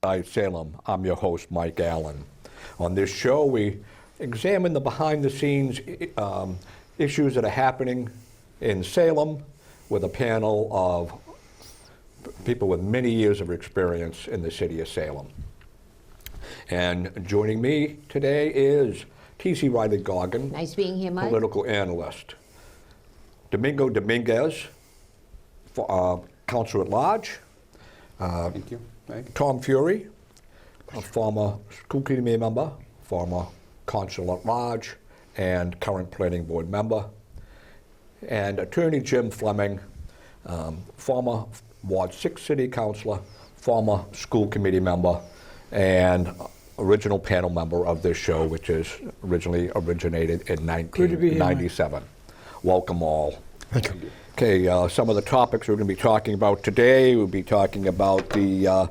Salem. I'm your host, Mike Allen. On this show, we examine the behind-the-scenes issues that are happening in Salem with a panel of people with many years of experience in the city of Salem. And joining me today is Teasie Riley-Goggin. Nice being here, Mike. Political analyst. Domingo Dominguez, Councilor at Large. Thank you. Tom Furey, a former school committee member, former Councilor at Large, and current Planning Board member. And Attorney Jim Fleming, former Ward 6 City Councilor, former school committee member, and original panel member of this show, which is originally originated in 1997. Welcome all. Thank you. Okay, some of the topics we're going to be talking about today, we'll be talking about the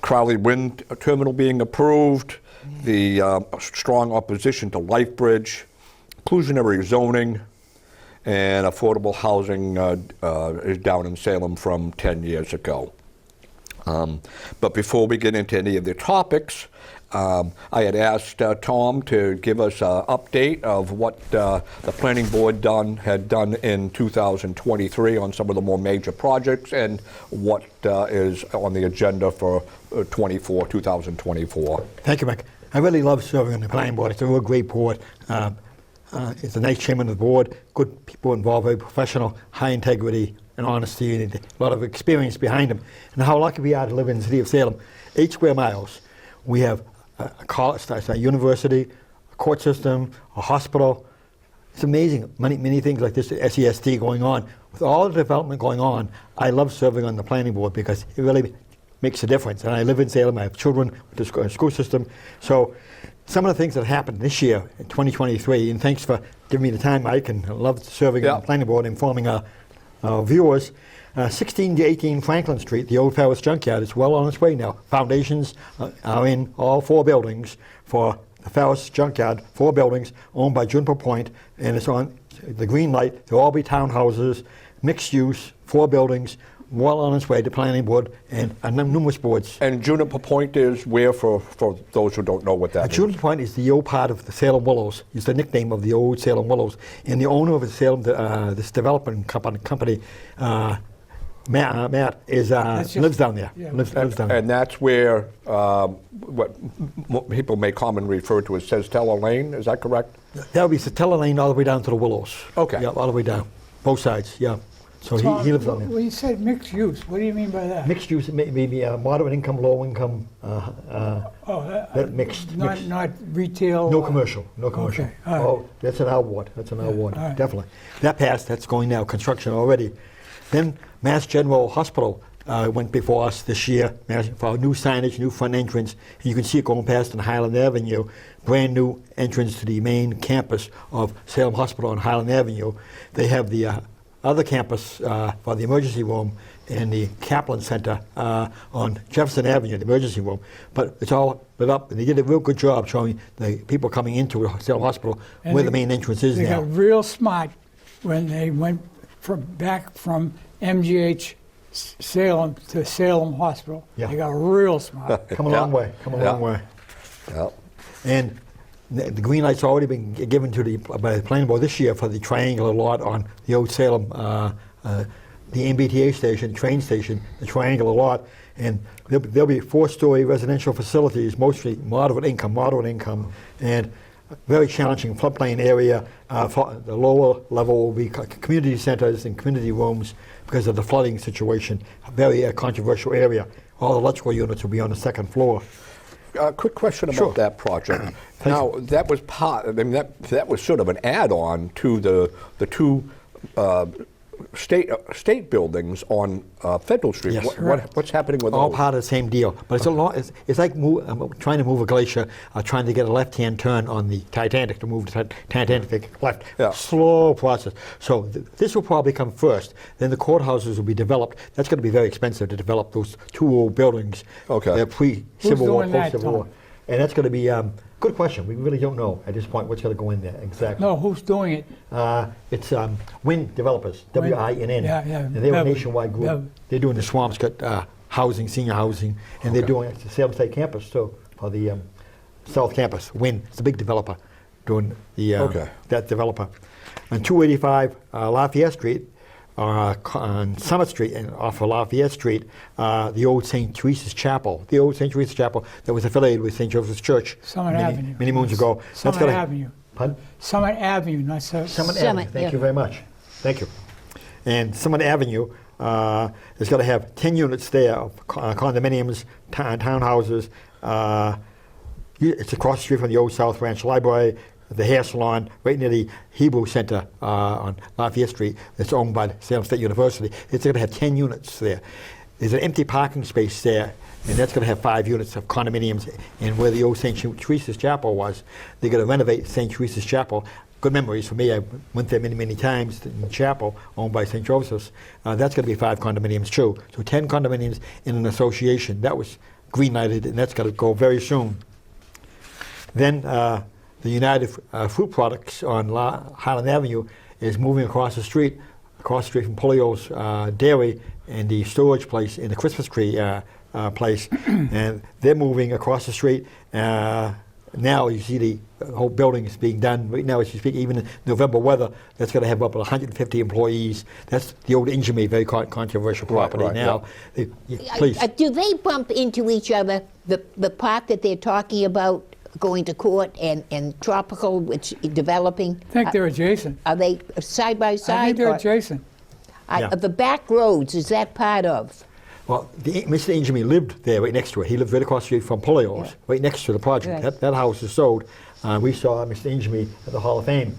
Crowley Wind Terminal being approved, the strong opposition to Lifebridge, inclusionary zoning, and affordable housing is down in Salem from 10 years ago. But before we get into any of the topics, I had asked Tom to give us an update of what the Planning Board had done in 2023 on some of the more major projects and what is on the agenda for 2024. Thank you, Mike. I really love serving on the Planning Board. It's a real great board. It's a nice chairman of the board, good people involved, very professional, high integrity and honesty, and a lot of experience behind them. And how lucky we are to live in the city of Salem. 8 square miles. We have a college, a university, a court system, a hospital. It's amazing, many things like this, SEST going on. With all the development going on, I love serving on the Planning Board because it really makes a difference. And I live in Salem, I have children with the school system. So some of the things that happened this year in 2023, and thanks for giving me the time, Mike, and I love serving on the Planning Board and informing our viewers. 16 to 18 Franklin Street, the old Ferris Junkyard, is well on its way now. Foundations are in all 4 buildings for the Ferris Junkyard, 4 buildings owned by Juniper Point, and it's on the green light. They'll all be townhouses, mixed use, 4 buildings, well on its way to Planning Board and numerous boards. And Juniper Point is where, for those who don't know what that is? Juniper Point is the old part of the Salem Willows. It's the nickname of the old Salem Willows. And the owner of the Salem, this development company Matt is lives down there. Yeah. Lives down there. And that's where what people may commonly refer to as Sestella Lane, is that correct? That would be Satella Lane all the way down to the Willows. Okay. Yeah, all the way down. Both sides, yeah. So Tom, he lives down there. When you said mixed use, what do you mean by that? Mixed use, maybe moderate income, low income, that mixed. Not retail? No commercial, no commercial. Okay, all right. Oh, that's an R ward, all right. Definitely. That passed, that's going now, construction already. Then Mass General Hospital went before us this year for new signage, new front entrance. And you can see it going past on Highland Avenue, brand new entrance to the main campus of Salem Hospital on Highland Avenue. They have the other campus for the emergency room and the Kaplan Center on Jefferson Avenue, the emergency room. But it's all lit up, and they did a real good job showing the people coming into Salem Hospital and where the main entrance is now. They got real smart when they went back from MGH Salem to Salem Hospital. Yeah. They got real smart. Come a long way, long way. Yeah. And the green light's already been given to by the Planning Board this year for the triangular lot on the old Salem, the MBTA station, train station, the triangular lot. And there'll be 4-story residential facilities, mostly moderate income, and very challenging floodplain area. For the lower level will be community centers and community rooms because of the flooding situation. A very controversial area. All the electrical units will be on the 2nd floor. Quick question about that project. Now, that was that was sort of an add-on to the 2 state buildings on Federal Street. Yes. What's happening with all those? part of the same deal, but it's a lot. It's like trying to move a glacier, trying to get a left-hand turn on the Titanic to move the Titanic left. Yeah. Slow process. So this will probably come first. Then the courthouses will be developed. That's going to be very expensive to develop those 2 old buildings. Okay. They're pre-Civil War, doing that, post-Civil War, Tom? and that's going to be. Good question. We really don't know at this point what's going to go in there exactly. No, who's doing it? It's Winn Developers, WINN. Yeah. And they're a nationwide group. Bev. They're doing the Swampscott housing, senior housing, and they're doing it at the Salem State campus too, for the South Campus. Wynn, it's a big developer doing the that developer. On 285 Lafayette Street, on Summit Street and off of Lafayette Street, the old St. Teresa's Chapel, that was affiliated with St. Joseph's Church many moons ago. Summit Avenue. Pardon? Summit Avenue, not Summit Avenue. Thank you very much. Thank you. And Summit Avenue is going to have 10 units there of condominiums, townhouses. It's across the street from the old South Branch Library, the hair salon, right near the Hebrew Center on Lafayette Street. That's owned by Salem State University. It's going to have 10 units there. There's an empty parking space there, and that's going to have 5 units of condominiums. And where the old St. Teresa's Chapel was, they're going to renovate St. Teresa's Chapel. Good memories for me. I went there many, many times in the chapel owned by St. Joseph's. That's going to be 5 condominiums too. So 10 condominiums in an association. That was green-lighted, and that's going to go very soon. Then the United Fruit Products on Highland Avenue is moving across the street from Polio's Dairy and the storage place in the Christmas tree place. And they're moving across the street. Now you see the whole building is being done right now as you speak. Even in November weather, that's going to have up to 150 employees. That's the old Ingemeade, very controversial property now. Please. Do they bump into each other? The part that they're talking about going to court and Tropical, which is developing? I think they're adjacent. Are they side by side? I think they're adjacent. The back roads, is that part of? Well, Mr. Ingemeade lived there right next to it. He lived right across the street from Polio's, right next to the project. Right. That house is sold. We saw Mr. Ingemeade at the Hall of Fame,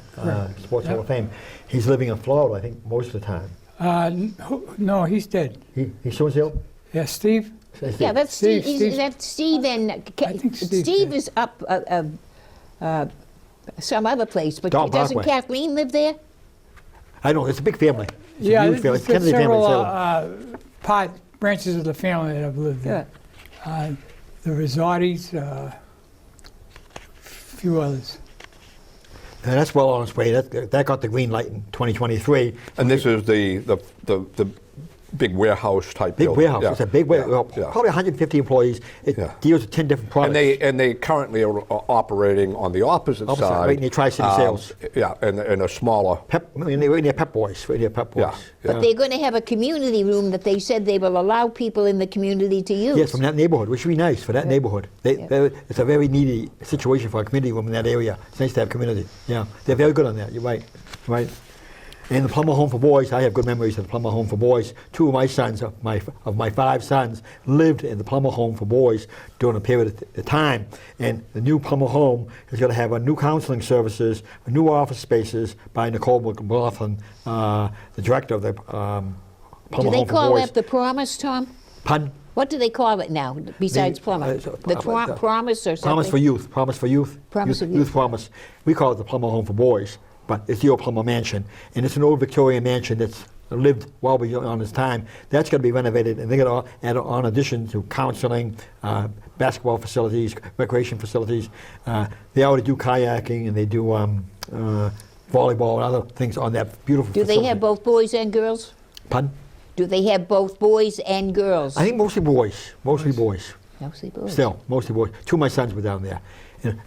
Sports Hall of Fame. He's living in Florida, I think, most of the time. No, he's dead. He's still in Salem? Yeah, Steve? Yeah, that's Steve. Steve. That's Steve and I think Steve is up some other place, but Dalton doesn't Parkway. Kathleen live there? I know, it's a big family. It's Yeah, a huge family. there's It's a Kennedy family in several Salem. branches of the family that have lived there. The Rosati's, few others. And that's well on its way. That got the green light in 2023. And this is the big warehouse type Big building. warehouse. Yeah. It's a big warehouse. Yeah. Probably 150 employees. It deals with 10 different products. And they currently are operating on the opposite side. Right near Tri-City Sales. Yeah, and a smaller. Right near Pep Boys. Right near Pep Boys. Yeah. But they're going to have a community room that they said they will allow people in the community to use. Yes, from that neighborhood, which would be nice for that neighborhood. It's a very needy situation for a community room in that area. It's nice to have community. Yeah, they're very good on that. You're right. Right. And the Plummer Home for Boys, I have good memories of the Plummer Home for Boys. 2 of my sons, of my 5 sons, lived in the Plummer Home for Boys during a period of time. And the new Plummer Home is going to have a new counseling services, new office spaces by Nicole McLaughlin, the director of the Plummer Home for Boys. Do they call that the Promise, Tom? Pardon? What do they call it now, besides Plummer? The Promise or something? Promise for Youth. Promise for Youth. Promise of Youth. Youth Promise. We call it the Plummer Home for Boys. But it's the old Plummer Mansion, and it's an old Victorian mansion that's lived well beyond its time. That's going to be renovated, and they're going to add on addition to counseling, basketball facilities, recreation facilities. They already do kayaking, and they do volleyball and other things on that beautiful Do facility. they have both boys and girls? Pardon? Do they have both boys and girls? I think mostly boys. Mostly boys. Mostly boys. Still, mostly boys. 2 of my sons were down there. And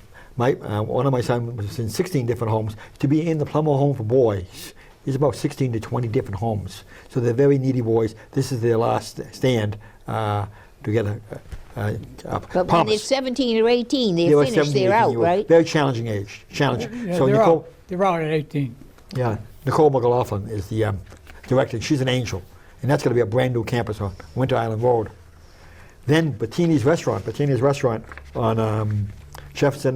one of my sons was in 16 different homes. To be in the Plummer Home for Boys is about 16 to 20 different homes. So they're very needy boys. This is their last stand to get a But when promise. they're 17 or 18, They they're were finished, 17, they're 18 out, years old. right? Very challenging age. Challenging. Yeah, So they're out at 18. Yeah, Nicole McLaughlin is the director. She's an angel. And that's going to be a brand new campus on Winter Island Road. Then Bettini's Restaurant on Jefferson,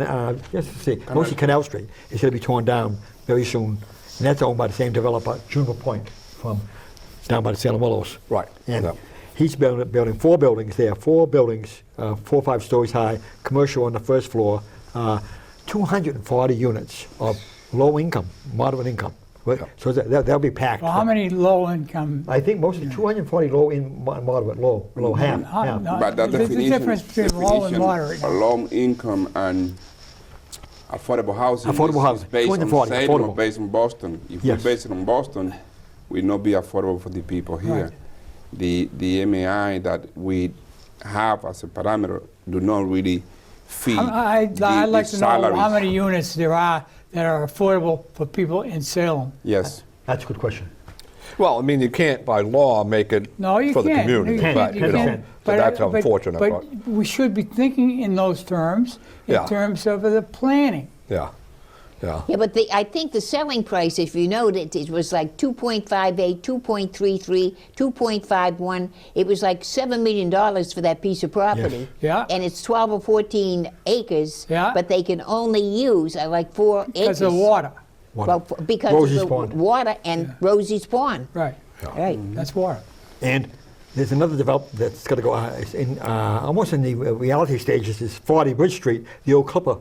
mostly Canal Street, is going to be torn down very soon. And that's owned by the same developer, Juniper Point, from down by the Salem Willows. Right. And Yeah. he's building 4 buildings there, 4 buildings, 4 or 5 stories high, commercial on the first floor, 240 units of low income, moderate income. Right? So that'll be packed. Well, how many low-income? I think mostly 240 low in moderate, low half. half. But that There's a definition, difference between low and moderate. for low income and affordable housing Affordable is housing, based on 240, Salem affordable. or based on Boston. If Yes. we base it on Boston, will not be affordable for the people here. Right. the MAI that we have as a parameter do not really feed I'd like to know salaries. how many units there are that are affordable for people in Salem. Yes. That's a good question. Well, I mean, you can't by law make it No, you for the can't. community. You can't. but, You you know, can't. so that's unfortunate. But we should be thinking in those terms, in Yeah. terms of the planning. Yeah, yeah. Yeah, but I think the selling price, if you noted, it was like 2.58, 2.33, 2.51. It was like $7 million for that piece of property. Yeah. And it's 12 or 14 acres. Yeah. But they can only use like 4 acres. Because of water. Well, because Rosie's of the Pond. water and Rosie's Pond. Right. Right. That's water. And there's another development that's going to go it's in almost in the reality stages. Is 40 Bridge Street, the old Clipper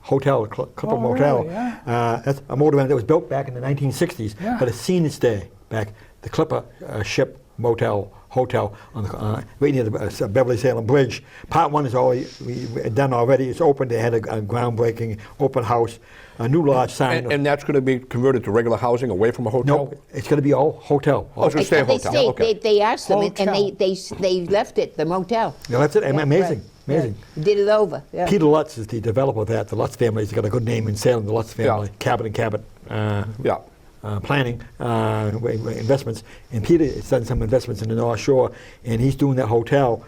Hotel, Clipper Oh, Motel. really? Yeah. That's a motor that was built back in the 1960s, Yeah. but it's seen its day back. The Clipper Ship Motel Hotel on the, right near the Beverly Salem Bridge. Part one is already done already. It's open. They had a groundbreaking open house, a new large sign. And that's going to be converted to regular housing away from a hotel? no, it's going to be all hotel. Oh, it's going to stay a They hotel, stayed- okay. they asked them, and Hotel. they left it, the motel. Yeah, that's it. Yeah, Amazing, right. amazing. Yeah. Did it over. Yeah. Peter Lutz is the developer of that. The Lutz family's got a good name in Salem. The Lutz family, Yeah. Cabot and Cabot Yeah. Planning investments. And Peter has done some investments in the North Shore, and he's doing that hotel.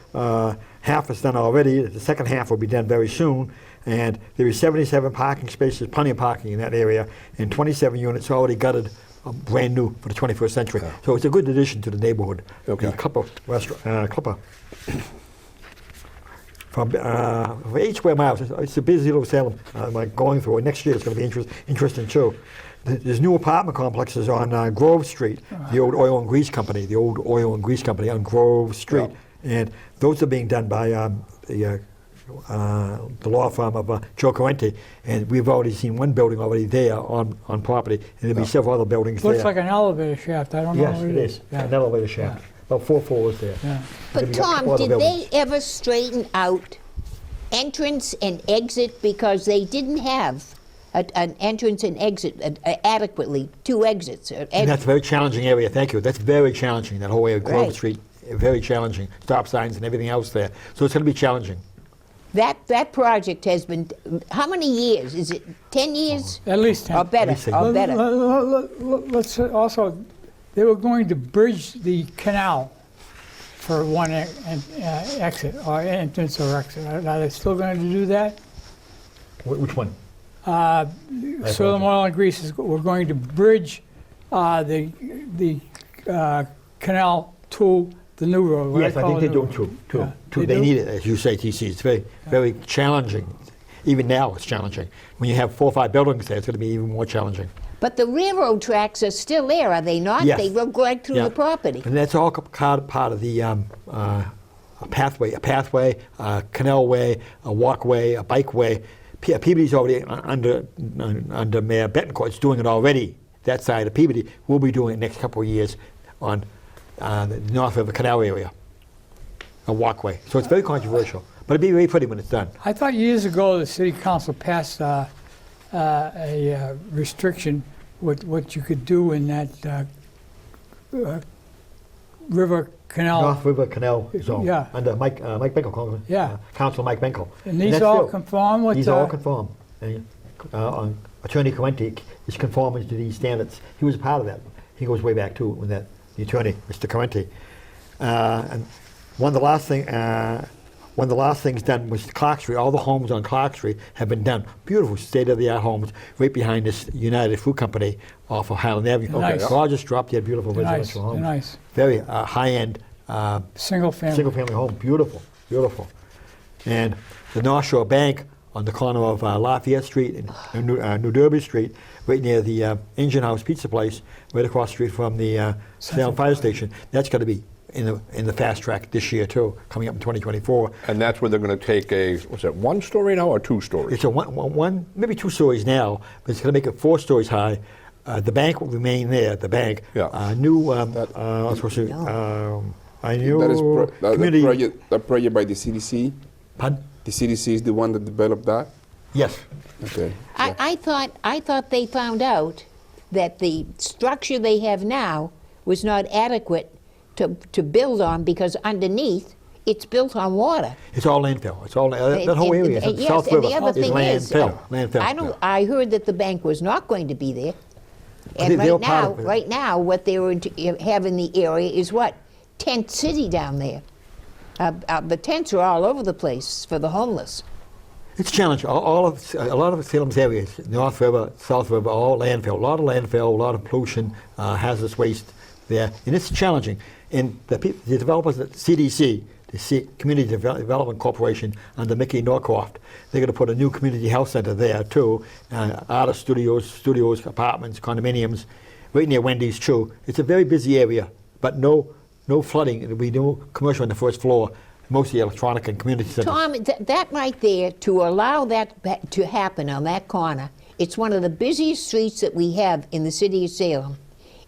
Half is done already. The second half will be done very soon. And there is 77 parking spaces, plenty of parking in that area, and 27 units already gutted, brand new for the 21st century. So it's a good addition to the neighborhood. Okay. The Clipper restaurant, Clipper. From 8 square miles, it's a busy little Salem. Like going through it. Next year it's going to be interesting too. There's new apartment complexes on Grove Street, the old oil and grease company, on Grove Street, and those are being done by the law firm of Joe Corrente, and we've already seen one building already there on property, and there'll be several other buildings Looks there. like an elevator shaft. I don't know Yes, what it is. Yeah. An elevator shaft. About 4 floors there. Yeah. But Maybe a couple Tom, other did buildings. they ever straighten out entrance and exit, because they didn't have an entrance and exit adequately, 2 exits. And that's a very challenging area, thank you. That's very challenging, that whole area of Grove Right. Street, very challenging. Stop signs and everything else there. So it's going to be challenging. That project has been, how many years? Is it 10 years? At least 10. Or better, least 10. or better. Let's also, they were going to bridge the canal for one exit, or entrance or exit. Are they still going to do that? Which one? Salem Oil and Grease we're going to bridge the canal to the new road. what Yes, I call think the they new do road. too. Yeah. They do? need it, as you say, TC. It's very challenging. Even now, it's challenging. When you have 4 or 5 buildings there, it's going to be even more challenging. But the railroad tracks are still there, are they not? Yes. They go right through Yeah. the property. And that's all part of the a pathway, a canalway, a walkway, a bikeway. Peabody's already under Mayor Betancourt's doing it already. That side of Peabody, we'll be doing it next couple of years on the North River Canal area, a walkway. So it's very controversial, but it'll be very pretty when it's done. I thought years ago the city council passed a restriction with what you could do in that river canal. North River Canal Zone, Yeah. under Mike Benkel, Yeah. Councilor Mike Benkel. And these all conform with These all conform. And, Attorney Corrente is conforming to these standards. He was a part of that. He goes way back too, when the attorney, Mr. Corrente. And one of the last things done was Clark Street. All the homes on Clark Street have been done. Beautiful state-of-the-art homes right behind this United Fruit Company off of Highland Avenue. Nice. Gorgeous drop dead, beautiful Nice, residential homes. nice. Very high-end Single family. single-family home. Beautiful, beautiful. And the North Shore Bank on the corner of Lafayette Street and New Derby Street, right near the Engine House Pizza Place, right across the street from the Salem Fire Station. That's going to be in the fast track this year too, coming up in 2024. And that's where they're going to take was it 1 story now or 2 stories? It's a one, maybe 2 stories now, but it's going to make it 4 stories high. The bank will remain there. The bank. Yeah. New. I was supposed to. I knew. That is community. that project by the CDC. Pardon? The CDC is the one that developed that. Yes. Okay. I thought they found out that the structure they have now was not adequate to build on, because underneath it's built on water. It's all landfill. It's all that whole area. And, South yes, and River the other thing is, landfill. I heard that the bank was not going to be there. I think And they were part of it. right now, what they were have in the area is what? Tent city down there. The tents are all over the place for the homeless. It's challenging. A lot of Salem's areas, North River, South River, all landfill. A lot of landfill, a lot of pollution, hazardous waste there, and it's challenging. And the developers at CDC, the Community Development Corporation, under Mickey Norcroft, they're going to put a new community health center there too. Artist studios, apartments, condominiums, right near Wendy's too. It's a very busy area, but no flooding. There'll be no commercial on the first floor. Mostly electronic and community centers. Tom, that right there, to allow that to happen on that corner, it's one of the busiest streets that we have in the city of Salem.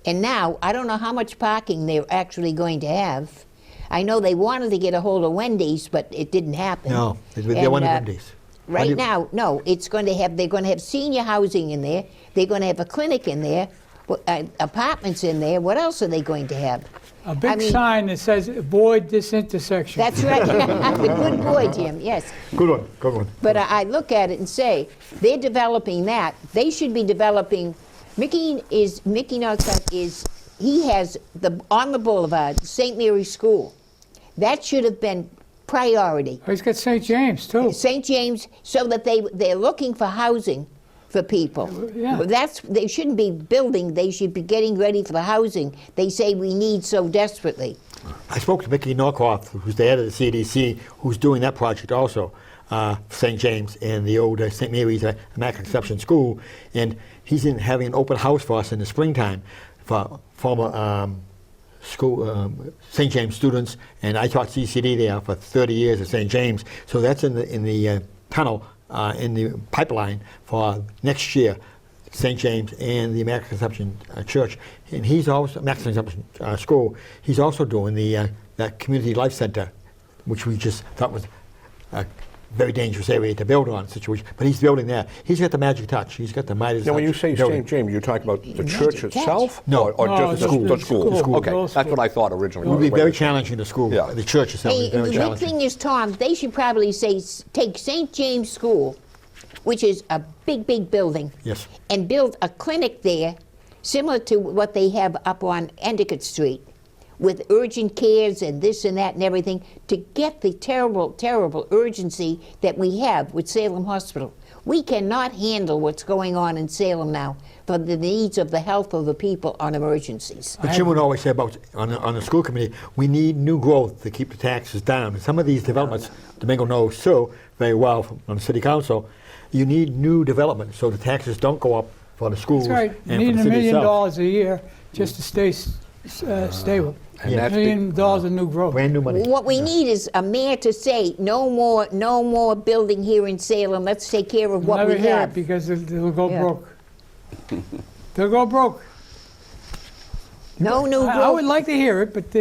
And now, I don't know how much parking they're actually going to have. I know they wanted to get a hold of Wendy's, but it didn't happen. No, they wanted Wendy's. Right now, no, they're going to have senior housing in there. They're going to have a clinic in there, apartments in there. What else are they going to have? A big sign that says, avoid this intersection. That's right. The good boy, Jim, yes. Good one. But I look at it and say, they're developing that. They should be developing, Mickey Norcroft he has on the boulevard, St. Mary's School. That should have been priority. Oh, he's got St. James, too. St. James, so that they're looking for housing for people. Yeah. They shouldn't be building, they should be getting ready for the housing they say we need so desperately. I spoke to Mickey Norcroft, who's the head of the CDC, who's doing that project also, St. James and the old St. Mary's Immaculate Conception School, and he's having an open house for us in the springtime for former St. James students, and I taught CCD there for 30 years at St. James, so that's in the tunnel, in the pipeline for next year, St. James and the Immaculate Conception Church, and he's also Immaculate Conception School. He's also doing that community life center, which we just thought was a very dangerous area to build on situation. But he's building that. He's got the magic touch. He's got the Midas touch. Now, when you say building. St. James, you're talking about the church itself? No. Or just No, the school? the school. Okay, The that's school. what I thought originally. It would be very challenging, the school. Yeah. The church itself Hey, is very the big challenging. thing is, Tom, they should probably say, take St. James School, which is a big building, Yes. and build a clinic there, similar to what they have up on Endicott Street, with urgent cares and this and that and everything, to get the terrible urgency that we have with Salem Hospital. We cannot handle what's going on in Salem now for the needs of the health of the people on emergencies. But Jim would always say about, on the school committee, we need new growth to keep the taxes down. And some of these developments, Domingo knows so very well on the city council, you need new development so the taxes don't go up for the schools That's right. You and need for $1 the city million itself. a year just to stay stable. And $1 that's million of new growth. Brand new money. What we need is a mayor to say, no more building here in Salem. Let's take care of what Never we hear have. it because they'll go Yeah. broke. They'll go broke. No new growth. I would like to hear it, but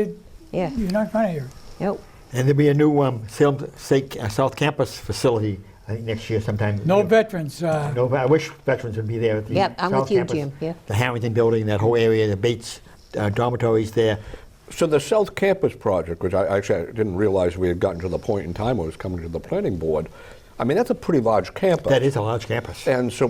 Yeah. you're not going to hear it. Nope. And there'll be a new Salem South Campus facility, I think next year sometime. No veterans. No, I wish veterans would be there at the Yep, I'm South with you, Campus. Jim, yeah. The Harrington building, that whole area, the Bates dormitories there. So the South Campus project, which I didn't realize we had gotten to the point in time where it was coming to the planning board, I mean, that's a pretty large campus. That is a large campus. And so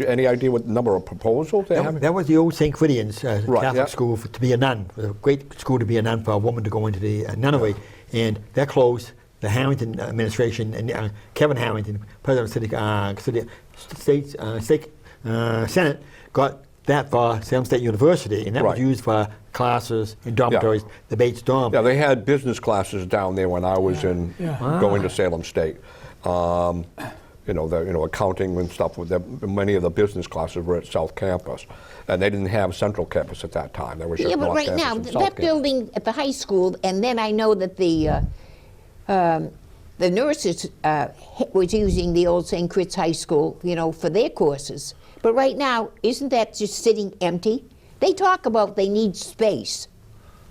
any idea what number of proposals they have? That was the old St. Credian's Right, Catholic yeah. school to be a nun. A great school to be a nun for a woman to go into the nunnery. And that closed. The Harrington administration and Kevin Harrington, president of the state Senate, got that for Salem State University, and that was Right. used for classes and dormitories, the Bates dorm. Yeah, they had business classes down there when I was going to Salem State. Accounting and stuff. Many of the business classes were at South Campus, and they didn't have Central Campus at that time. There was just Yeah, but North right Campus now, and South that Campus. building at the high school, and then I know that the nurses was using the old St. Crit's High School, for their courses. But right now, isn't that just sitting empty? They talk about they need space.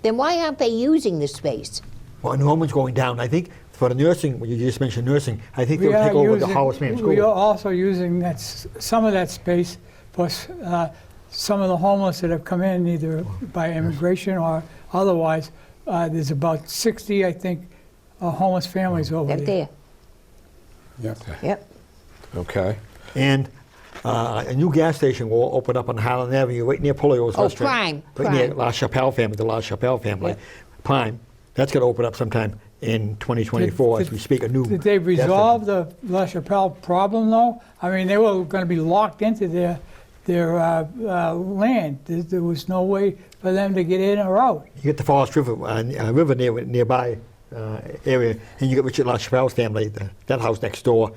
Then why aren't they using the space? Well, enrollment's going down. I think for the nursing, when you just mentioned nursing, I think they'll take over the Hollis Mann School. We are also using some of that space for some of the homeless that have come in either by immigration or otherwise, there's about 60, I think, homeless families over Up there. there. Yep. Yep. Okay. And a new gas station will open up on Highland Avenue, right near Polio's Oh, restaurant. Prime, Right near Prime. La Chapelle family, the La Chapelle family. Yep. Prime. That's going to open up sometime in 2024 as we speak. A new. Did they gas resolve station. the La Chapelle problem, though? I mean, they were going to be locked into their land. There was no way for them to get in or out. You get the Forest River, river nearby area, and you get Richard La Chapelle's family, that house next door,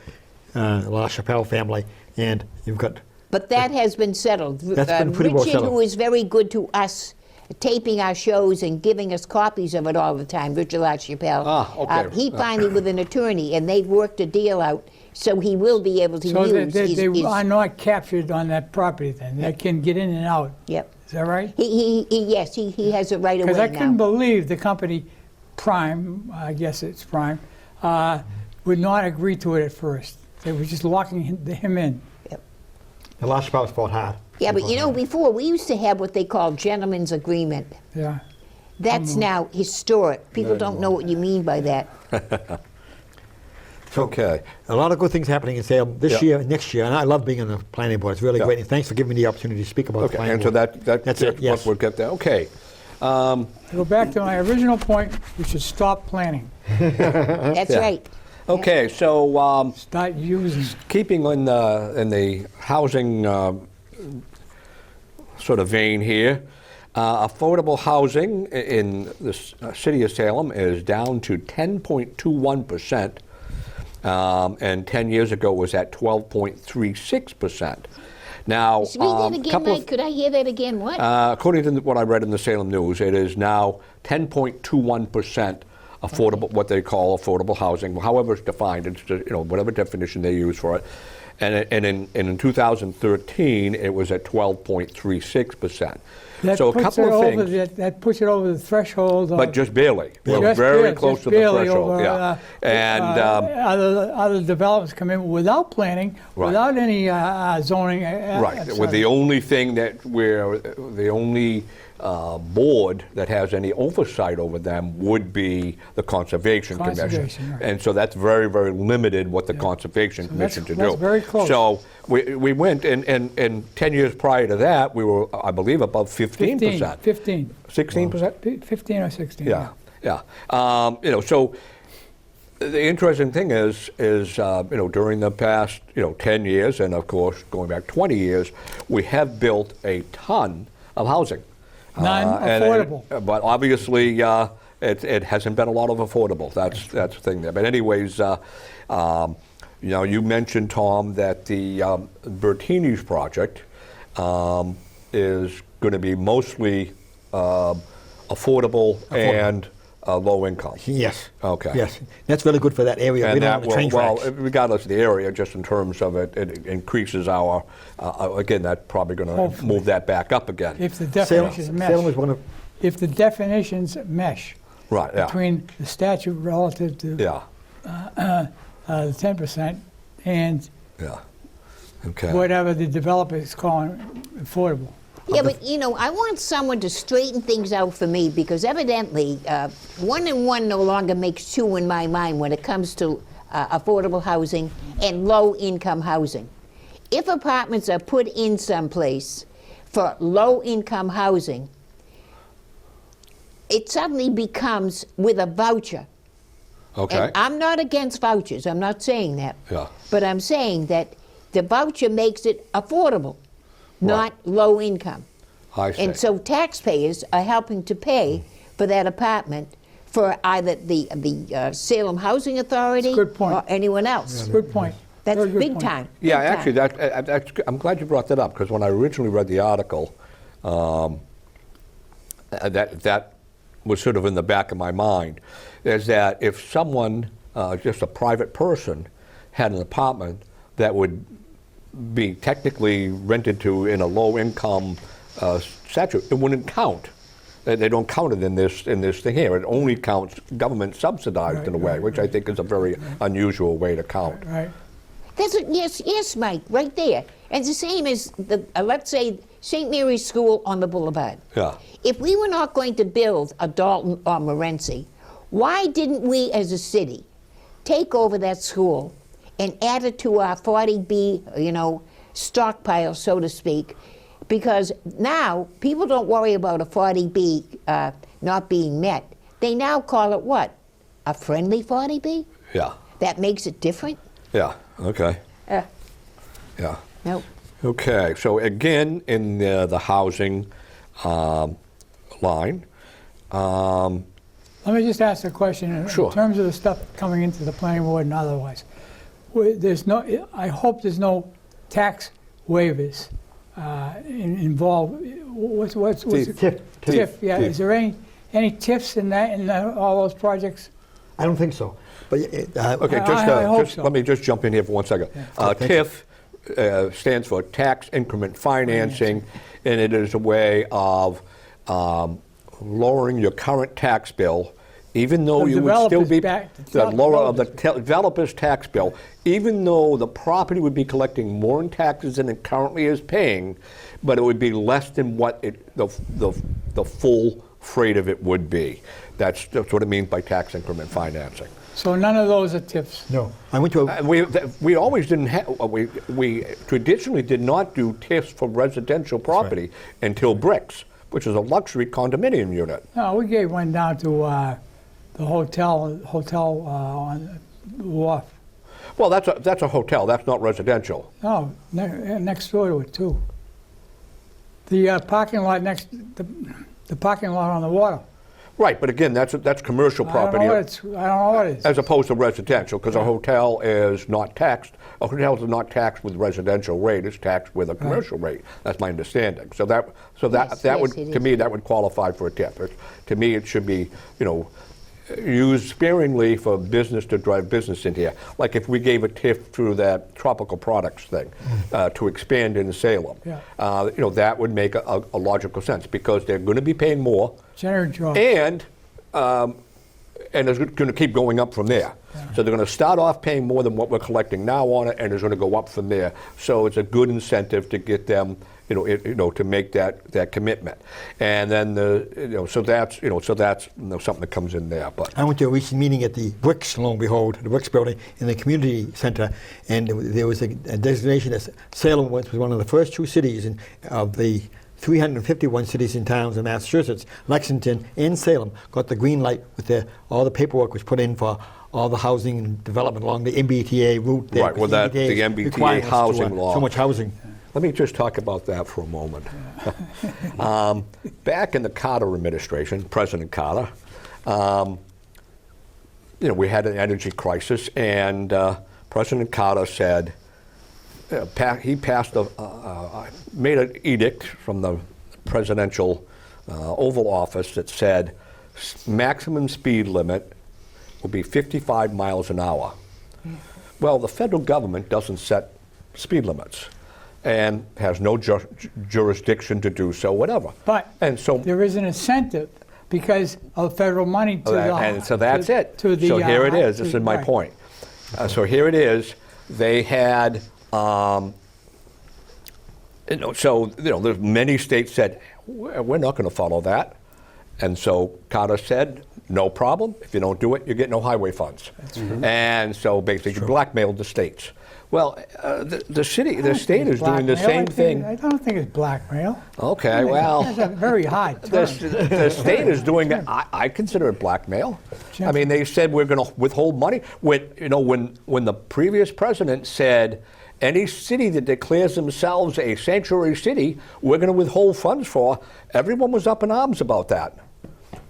La Chapelle family, and you've got. But that has been settled. That's been pretty well Richard, settled. who is very good to us, taping our shows and giving us copies of it all the time, Richard LaChapelle. Ah, okay. He finally, with an attorney, and they've worked a deal out, so he will be able to So use they his- are not captured on that property then. They can get in and out. Yep. Is that right? Yes, he has it right away Because I now. couldn't believe the company Prime, I guess it's Prime, would not agree to it at first. They were just locking him in. The La Chapelle's fought hard. Yeah, but you know, before, we used to have what they call gentleman's agreement. Yeah. That's now historic. People don't know what you mean by that. So, Okay. a lot of good things happening in Salem this Yeah. year, next year, and I love being on the planning board. It's really Yeah. great. And thanks for giving me the opportunity to speak about the Okay, planning and so board. that's it, what yes. we'll get there. Okay. To go back to my original point, we should stop planning. That's Yeah. right. Okay, so Start using. keeping in the housing sort of vein here, affordable housing in the city of Salem is down to 10.21%, and 10 years ago was at 12.36%. Now, Read that again, couple of- Mike. Could I hear that again? What? according to what I read in the Salem News, it is now 10.21% affordable, what they call affordable housing, however it's defined, it's just, whatever definition they use for it. And in 2013, it was at 12.36%. So a couple of things, That puts it over the threshold. but just barely. We're Just very barely- close just to the barely threshold. over, Yeah, and other developments come in without planning, Right. without any zoning. right, with the only thing that the only board that has any oversight over them would be the Conservation Commission. Conservation, right. And so that's very, very limited what the Conservation Commission to do. that's very close. So we went, and 10 years prior to that, we were, I believe, above 15%. 15. 16%? 15 or 16. Yeah, yeah. So the interesting thing is during the past 10 years, and of course going back 20 years, we have built a ton of housing. Non-affordable. But obviously, it hasn't been a lot of affordable. That's the thing there. But anyways, you mentioned, Tom, that the Bertini's project is going to be mostly affordable and low income. Yes. Okay. Yes. That's really good for that area. We And don't that have the will, train well, tracks. regardless of the area, just in terms of it increases our, again, that's probably going to Hopefully. move that back up again. If the Salem, definitions mesh. Salem is one of. If the definitions mesh Right, yeah. between the statute relative to Yeah, the 10% and yeah. Okay. whatever the developer is calling affordable. Yeah, but I want someone to straighten things out for me, because evidently 1 and 1 no longer makes 2 in my mind when it comes to affordable housing and low-income housing. If apartments are put in someplace for low-income housing, it suddenly becomes with a voucher. Okay. And I'm not against vouchers, I'm not saying that. Yeah. But I'm saying that the voucher makes it affordable, not low income. I see. And so taxpayers are helping to pay for that apartment for either the Salem Housing Authority Good point. or anyone else. Good point. That's Very good big point. time. Yeah, big actually, time. that's, I'm glad you brought that up, because when I originally read the article, that was sort of in the back of my mind, is that if someone, just a private person, had an apartment that would be technically rented to in a low-income statute, it wouldn't count. They don't count it in this thing here. It only counts government subsidized in a way, which I think is a very unusual way to count. Right. Yes, Mike, right there. And it's the same as let's say St. Mary's School on the boulevard. Yeah. If we were not going to build a Dalton or Morenci, why didn't we as a city take over that school and add it to our 40B, stockpile, so to speak? Because now people don't worry about a 40B not being met. They now call it what? A friendly 40B? Yeah. That makes it different? Yeah. Okay. Yeah. No. Okay. So again, in the housing line. Let me just ask a question in Sure. terms of the stuff coming into the planning board and otherwise. I hope there's no tax waivers involved. What's The TIF. TIF? Yeah. TIF. Is there any TIFs in all those projects? I don't think so. But Okay, I hope so. let me just jump in here for 1 second. Thank you. TIF stands for Tax Increment Financing, and it is a way of lowering your current tax bill, even though The you would still be developers the lower of the developer's tax bill, even though the property would be collecting more in taxes than it currently is paying, but it would be less than what the full freight of it would be. That's what it means by tax increment financing. So none of those are TIFs. no. I went to a, We always didn't have, we traditionally did not do TIFs for residential property until bricks, which is a luxury condominium unit. No, we gave one down to the hotel on the wharf. Well, that's a hotel, that's not residential. No, next door to it too. The parking lot the parking lot on the water. Right, but again, that's commercial property. I don't know what it is. As opposed to residential, because a hotel is not taxed. A hotel is not taxed with residential rate; it's taxed with a commercial rate. That's my understanding. So that would, it to is. me, that would qualify for a TIF. To me, it should be, used sparingly for business to drive business in here. Like if we gave a TIF through that tropical products thing to expand in Salem, Yeah. that would make a logical sense because they're going to be paying more. General job. And it's going to keep going up from there. So they're going to start off paying more than what we're collecting now on it, and it's going to go up from there. So it's a good incentive to get them, to make that commitment. And then so that's something that comes in there. But I went to a recent meeting at the Bricks, lo and behold, the Bricks building in the community center, and there was a designation that Salem was one of the first two cities of the 351 cities and towns in Massachusetts. Lexington and Salem got the green light with all the paperwork was put in for all the housing and development along the MBTA route there. Right, well, the MBTA requires us to, housing law. So much housing. let me just talk about that for a moment. Back in the Carter administration, President Carter, we had an energy crisis, and President Carter said, he passed made an edict from the presidential Oval Office that said maximum speed limit will be 55 miles an hour. Well, the federal government doesn't set speed limits and has no jurisdiction to do so, whatever. But and so there is an incentive because of federal money to the and so that's it. To the, so here it is. This to- is my right. point. So here it is. They had, there's many states said, we're not going to follow that. And so Carter said, no problem. If you don't do it, you get no highway funds. And so basically blackmailed the states. Well, the state is doing the same thing. I don't think it's blackmail. Okay, well. That's a very hard term. The state is doing it. I consider it blackmail. I mean, they said we're going to withhold money. When the previous president said any city that declares themselves a sanctuary city, we're going to withhold funds for, everyone was up in arms about that.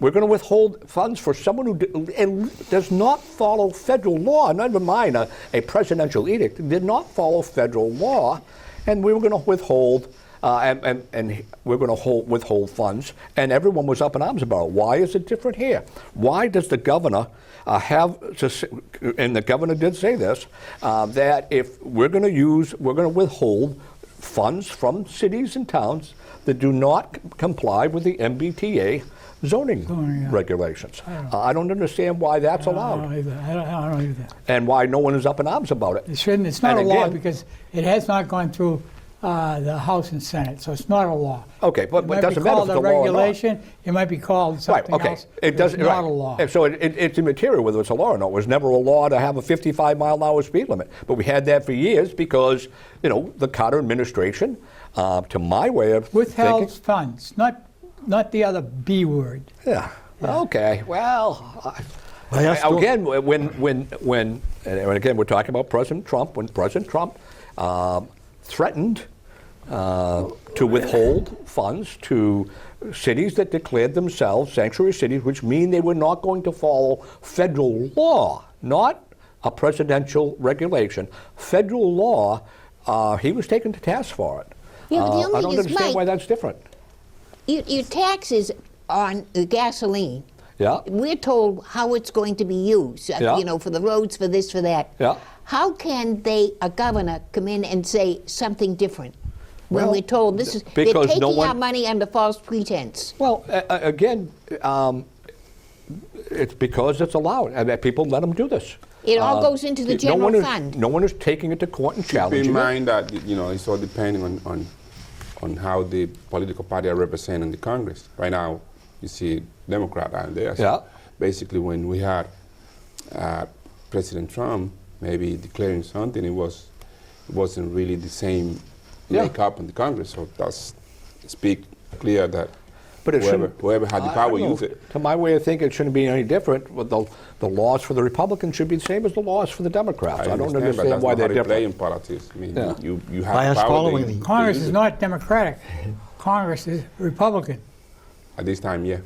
We're going to withhold funds for someone who does not follow federal law, never mind a presidential edict, did not follow federal law, and we were going to withhold and we're going to withhold funds, and everyone was up in arms about it. Why is it different here? Why does the governor and the governor did say this, that if we're going to withhold funds from cities and towns that do not comply with the MBTA zoning regulations. I don't understand why that's allowed. I don't either. And why no one is up in arms about it. It shouldn't. It's not And a law again- because it has not gone through the House and Senate, so it's not a law. Okay, but It might it doesn't be matter if called it's a a law or not. regulation. It might be called something Right, okay. else. It doesn't, It's not right. a law. And so it's immaterial whether it's a law or not. It was never a law to have a 55-mile-an-hour speed limit. But we had that for years because, the Carter administration, to my way of Withheld thinking. funds, not the other B word. Yeah. Okay. Well, I asked again, when and again we're talking about President Trump. When President Trump threatened to withhold funds to cities that declared themselves sanctuary cities, which mean they were not going to follow federal law, not a presidential regulation, federal law, he was taken to task for it. Yeah, but the only I don't thing is, understand Mike, why that's different. Your taxes on gasoline, Yeah. we're told how it's going to be used, Yeah. for the roads, for this, for that. Yeah. How can a governor, come in and say something different when Well, we're told they're because taking no one- our money under false pretense? Well, again, it's because it's allowed, and that people let them do this. It all goes into the No one general is- fund. No one is taking it to court and Keep challenging in it. mind that it's all depending on how the political party are represented in the Congress. Right now, you see Democrat out there. So Yeah. basically, when we had President Trump maybe declaring something, it wasn't really the same Yeah. makeup in the Congress. So that's speak clear that But it shouldn't- whoever had the I power don't know. use it. To my way of thinking, it shouldn't be any different. But the laws for the Republicans should be the same as the laws for the Democrats. I don't but understand that's why not they're how they play different. in politics. I mean, Yeah. you have Bias the power. following they- the- they Congress use is it. not Democratic. Congress is Republican. At this time, yeah.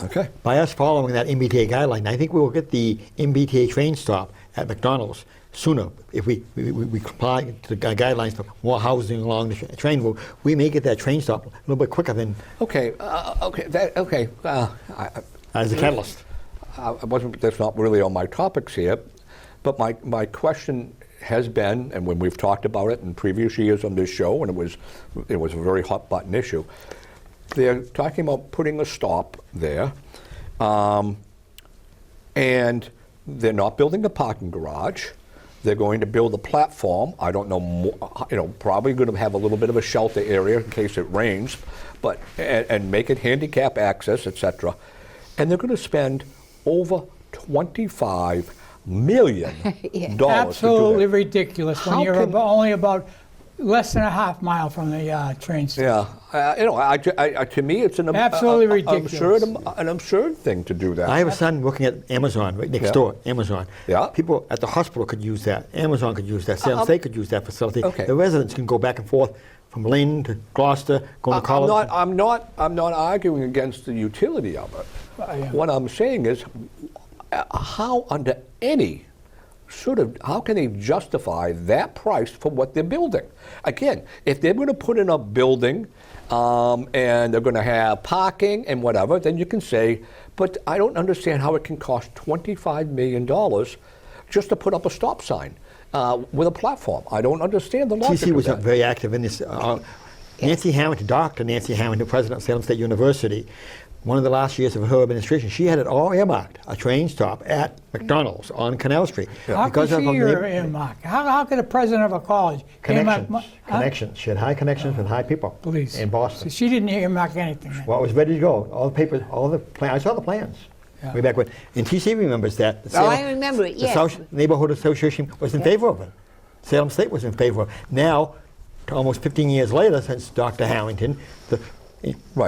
Okay. By us following that MBTA guideline, I think we will get the MBTA train stop at McDonald's sooner if we comply to the guidelines for more housing along the train route. We may get that train stop a little bit quicker than Okay. as a catalyst. That's not really on my topics here, but my question has been, and when we've talked about it in previous years on this show, and it was a very hot button issue. They're talking about putting a stop there, and they're not building a parking garage. They're going to build a platform. I don't know, probably going to have a little bit of a shelter area in case it rains, but and make it handicap access, etc. And they're going to spend over $25 million Yeah. to do Absolutely that. ridiculous when How you're can- only about less than a half mile from the train station. Yeah, to me, it's an Absolutely ridiculous. an absurd thing to do that. I have a son working at Amazon right next Yeah. door. Amazon. Yeah. People at the hospital could use that. Amazon could use that. Salem State could use that facility. Okay. The residents can go back and forth from Lynn to Gloucester, going to college. I'm not arguing against the utility of it. Yeah. What I'm saying is, how under any how can they justify that price for what they're building? Again, if they're going to put in a building and they're going to have parking and whatever, then you can say, but I don't understand how it can cost $25 million just to put up a stop sign with a platform. I don't understand the logic TC of was that. very active in this. Nancy Hamilton, Dr. Nancy Hamilton, president of Salem State University, one of the last years of her administration, she had it all earmarked, a train stop at McDonald's on Canal Street. How could of she a earmark? How could a president of a college earmark Connections. She had high connections with high people Please. in Boston. So she didn't earmark anything. then. Well, it was ready to go. All the papers, all the plans. I saw the plans Yeah. way back when. And TC remembers that. The Oh, I remember it, The yes. South Neighborhood Association was in favor of it. Salem State was in favor of it. Now, almost 15 years later, since Dr. Harrington, the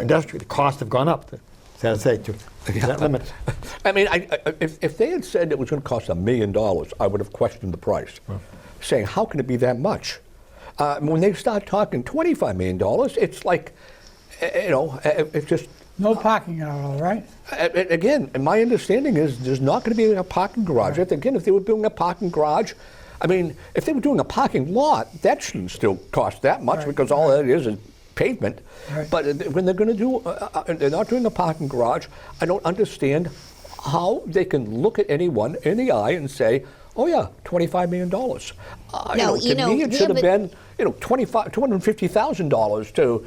industry, the costs have gone up. Salem State to that limit. I mean, if they had said it was going to cost $1 million, I would have questioned the price, saying, how can it be that much? When they start talking $25 million, it's like, it's just, No parking at all, right? again, my understanding is there's not going to be a parking garage. Again, if they were doing a parking garage, I mean, if they were doing a parking lot, that shouldn't still cost that much Right, because all that is pavement. Right. But when they're going to do, they're not doing a parking garage, I don't understand how they can look at anyone in the eye and say, oh yeah, $25 million. No, To me, it should have been, $250,000 to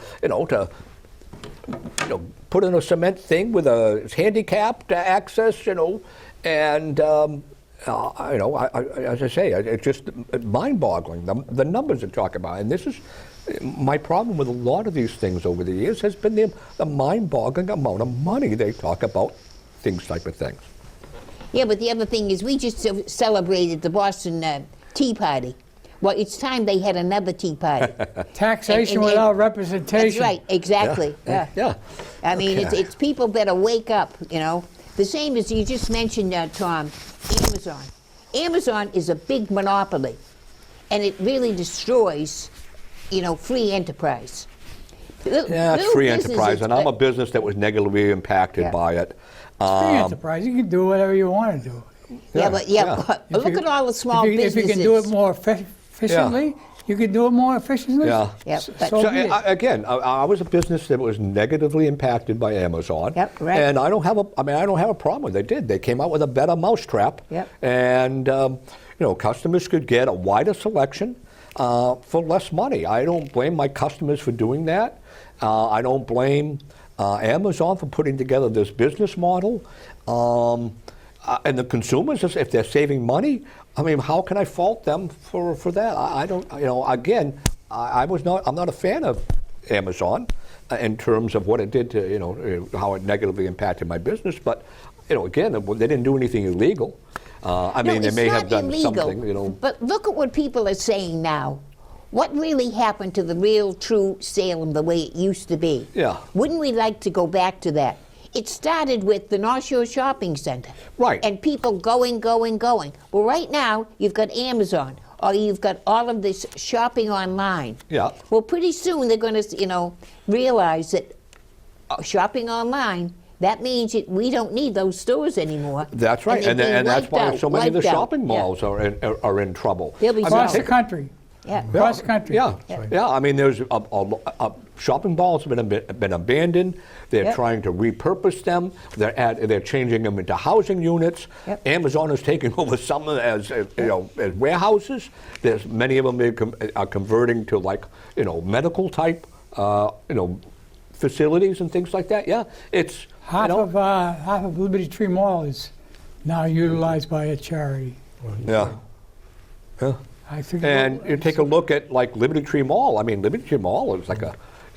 put in a cement thing with a handicapped access, and as I say, it's just mind-boggling the numbers they're talking about. And this is My problem with a lot of these things over the years has been the mind-boggling amount of money they talk about things type of things. Yeah, but the other thing is we just celebrated the Boston Tea Party. Well, it's time they had another tea party. Taxation And- without representation. That's right, exactly. Yeah. I mean, Okay. it's people better wake up, you know. The same as you just mentioned, Tom, Amazon. Amazon is a big monopoly, and it really destroys, you know, free enterprise. Yeah, it's free enterprise, and I'm a business that was negatively impacted Yeah. by it. Free enterprise. You can do whatever you want to do. Yeah. But look at all the small if businesses. you can do it more efficiently, you can do it more efficiently. Yeah. Yeah, but- So So be it. again, I was a business that was negatively impacted by Amazon. Yep, right. And I don't have a problem with it. They did. They came out with a better mousetrap. Yep. And you know, customers could get a wider selection for less money. I don't blame my customers for doing that. I don't blame Amazon for putting together this business model. And the consumers, if they're saving money, I mean, how can I fault them for that? I don't, you know, again, I'm not a fan of Amazon in terms of what it did to, you know, how it negatively impacted my business. But, you know, again, they didn't do anything illegal. I mean, they it's may not have done illegal, something, you know. But look at what people are saying now. What really happened to the real, true Salem the way it used to be? Yeah. Wouldn't we like to go back to that? It started with the North Shore Shopping Center. Right. And people going. Well, right now, you've got Amazon, or you've got all of this shopping online. Yeah. Well, pretty soon they're going to, you know, realize that shopping online, that means we don't need those stores anymore. That's right, they're and being that's why wiped so many of the out, wiped out. shopping malls are in trouble. They'll be I mean, Across the take- country. Yeah. Across the country. Yeah, yeah. I mean, there's shopping malls have been abandoned. They're Yep. trying to repurpose them. They're changing them into housing units. Yep. Amazon is taking over some of them as warehouses. There's many of them are converting to medical type facilities and things like that. Yeah, it's Half of Liberty Tree Mall is now utilized by a charity. yeah. I think. And you take a look at like Liberty Tree Mall. I mean, Liberty Tree Mall is like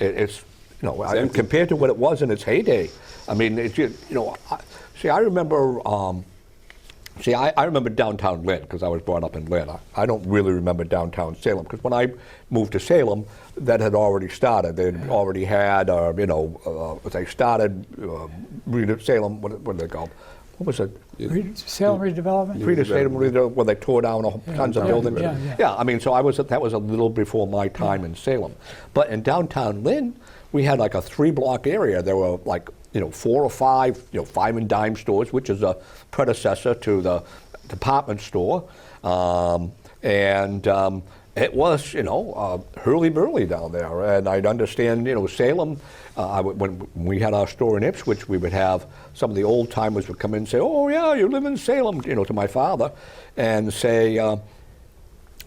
it's empty. compared to what it was in its heyday. I mean, it's I remember. I remember downtown Lynn because I was brought up in Lynn. I don't really remember downtown Salem because when I moved to Salem, that had already started. They'd already had, they started Salem. What did they call? What was it? Salem redevelopment. Salem, where they tore down tons of Yeah, buildings. yeah. I mean, so that was a little before my time in Salem. But in downtown Lynn, we had like a 3-block area. There were 4 or 5, five and dime stores, which is a predecessor to the department store. It was, hurly-burly down there. And I'd understand, Salem, when we had our store in Ipswich, we would have some of the old timers would come in and say, oh, yeah, you live in Salem, to my father, and say,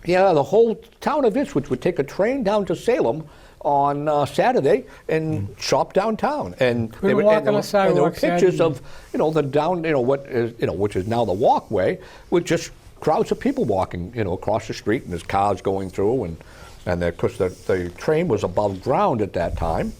yeah, the whole town of Ipswich would take a train down to Salem on Saturday and shop downtown, and Couldn't walk on the and there were sidewalk pictures Saturday. of the down, what is, which is now the walkway, with just crowds of people walking, across the street, and there's cars going through, and of course the train was above ground at that time,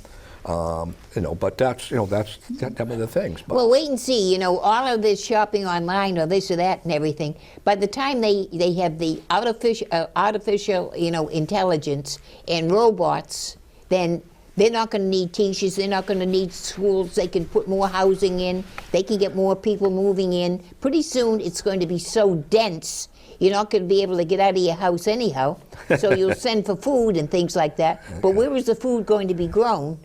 but that's one of the things. But Well, wait and see. All of this shopping online or this or that and everything. By the time they have the artificial intelligence and robots, then they're not going to need teachers. They're not going to need schools. They can put more housing in. They can get more people moving in. Pretty soon, it's going to be so dense. You're not going to be able to get out of your house anyhow. So you'll send for food and things like that. But where is the food going to be grown?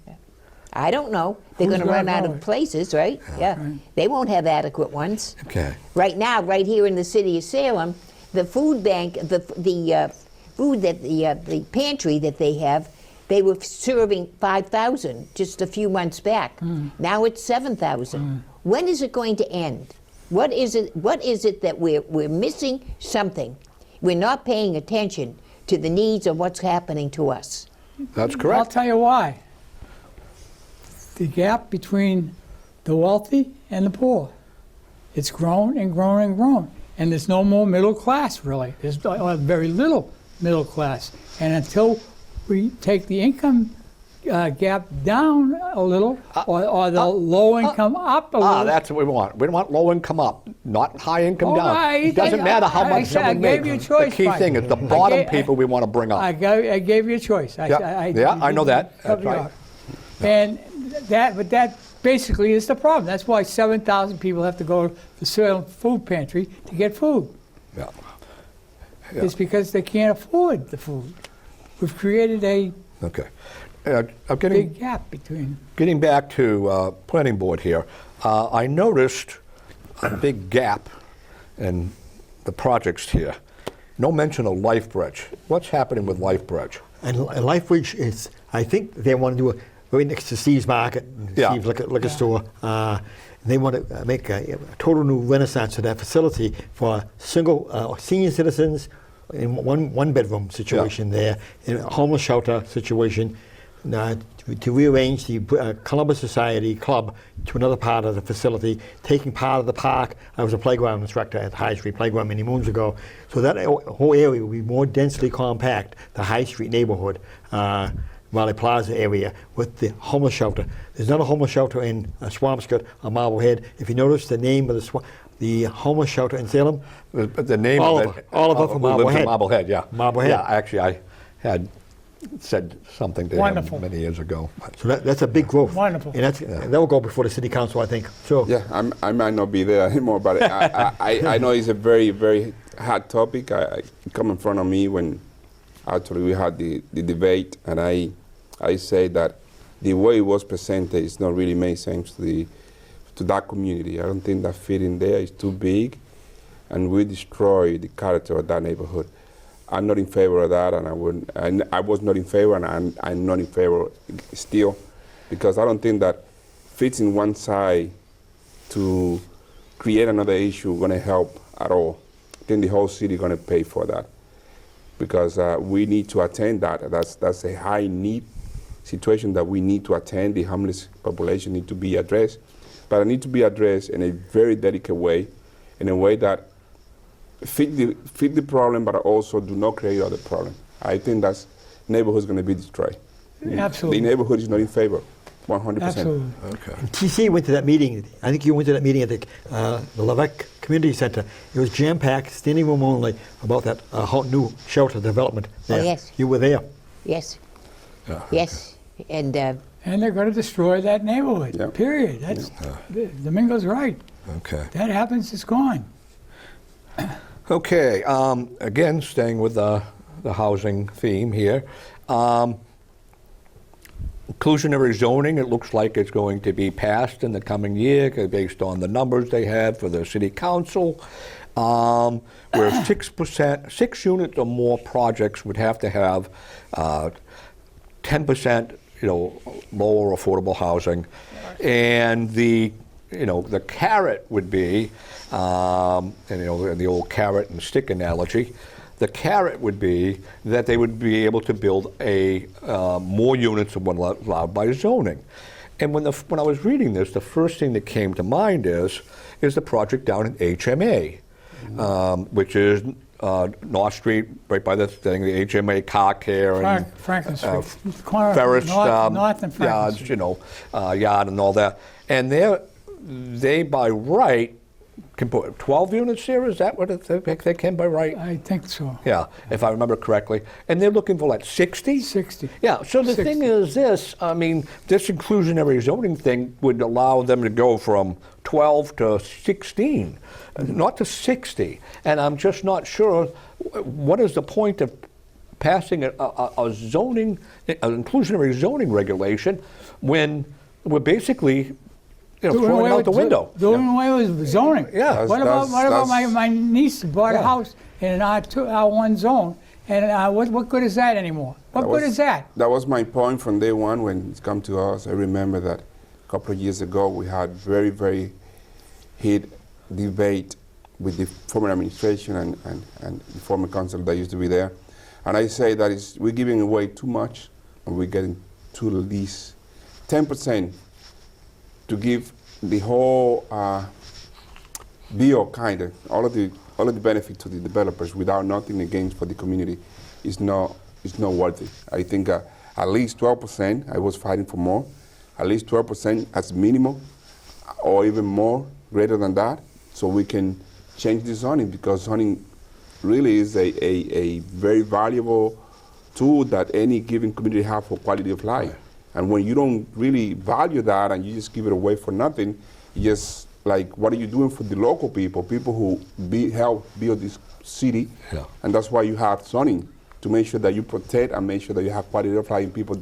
I don't know. They're Who's going to run gonna out grow of it? places, right? Yeah. They won't have adequate ones. okay. Right now, right here in the city of Salem, the food bank, the food that the pantry that they have, they were serving 5,000 just a few months back. Now it's 7,000. When is it going to end? What is it that we're missing something? We're not paying attention to the needs of what's happening to us. That's I'll correct. tell you why. The gap between the wealthy and the poor. It's grown and grown and grown. And there's no more middle class, really. There's very little middle class. And until we take the income gap down a little, or the low income up a little. That's what we want. We want low income up, not high income Oh, down. It doesn't matter how much someone makes. gave you a choice, The key Mike. thing is the bottom people we want to bring up. I gave you a choice. I know that. That's help you right. out. And that basically is the problem. That's why 7,000 people have to go to the Salem food pantry to get food. Yeah. It's because they can't afford the food. We've created a Okay. big gap between. Getting back to planning board here, I noticed a big gap in the projects here. No mention of Life Bridge. What's happening with Life Bridge? And LifeBridge is, I think they want to do it right next to Steve's Market, Yeah. Steve's liquor store. They want to make a total new renaissance to that facility for single senior citizens in one bedroom situation there, in a homeless shelter situation, to rearrange the Columbus Society Club to another part of the facility, taking part of the park. I was a playground instructor at High Street Playground many moons ago, so that whole area will be more densely compact, the High Street neighborhood, Raleigh Plaza area, with the homeless shelter. There's not a homeless shelter in Swampscott or Marblehead. If you notice the name of the homeless shelter in Salem, The name of it. Oliver from who lives in Marblehead. Marblehead, yeah. Marblehead. Yeah, actually, I had said something to Wonderful. him many years ago. so that's a big growth. Wonderful. And that will go before the city council, I think. So Yeah, I might not be there anymore, but I know it's a very, very hot topic. I come in front of me when actually we had the debate, and I say that the way it was presented is not really made sense to that community. I don't think that fit in there. It's too big, and we destroy the character of that neighborhood. I'm not in favor of that, and I was not in favor, and I'm not in favor still, because I don't think that fits in one side to create another issue going to help at all. I think the whole city going to pay for that, because we need to attend that. That's a high need situation that we need to attend. The homeless population need to be addressed, but it need to be addressed in a very delicate way, in a way that fit the problem, but also do not create other problem. I think that's neighborhood's going to be destroyed. Absolutely. The neighborhood is not in favor, 100%. Absolutely. Okay. TC went to that meeting. I think you went to that meeting at the Levesque Community Center. It was jam-packed, standing room only, about that whole new shelter development there. Oh, yes. You were there. Yes. Yeah. Yes. And And they're going to destroy that neighborhood. Yeah. Period. That's Domingo's right. Okay. That happens, it's gone. Okay, again, staying with the housing theme here. Inclusionary zoning, it looks like it's going to be passed in the coming year based on the numbers they had for the city council. Where 6 units or more projects would have to have 10%, lower affordable housing. And the carrot would be, the old carrot and stick analogy, the carrot would be that they would be able to build more units than what allowed by zoning. And when I was reading this, the first thing that came to mind is the project down in HMA, which is North Street, right by the thing, the HMA car care and Franklin Street. Corner, Ferris North and Franklin yards, Street. yard and all that. And they by right can put 12 units there. Is that what they can by right? I think so. Yeah, if I remember correctly. And they're looking for like 60? 60. Yeah, so the 60. thing is this, this inclusionary zoning thing would allow them to go from 12 to 16, not to 60. And I'm just not sure what is the point of passing a zoning, an inclusionary zoning regulation when we're basically throwing it out the window. Doing away with zoning. Yeah. What about That's- my niece bought a house in an R1 zone, and what good is that anymore? What good is that? That was my point from day one when it come to us. I remember that a couple of years ago we had very, very heated debate with the former administration and the former council that used to be there. And I say that we're giving away too much, and we're getting to at least 10% to give the whole deal, kind of all of the benefit to the developers without nothing against for the community is not it's not worth it. I think at least 12%, I was fighting for more, at least 12% as minimum, or even more, greater than that, so we can change the zoning, because zoning really is a very valuable tool that any given community have for quality of life. And when you don't really value that and you just give it away for nothing, you just, like, what are you doing for the local people who help build this city? Yeah. And that's why you have zoning, to make sure that you protect and make sure that you have quality of life in people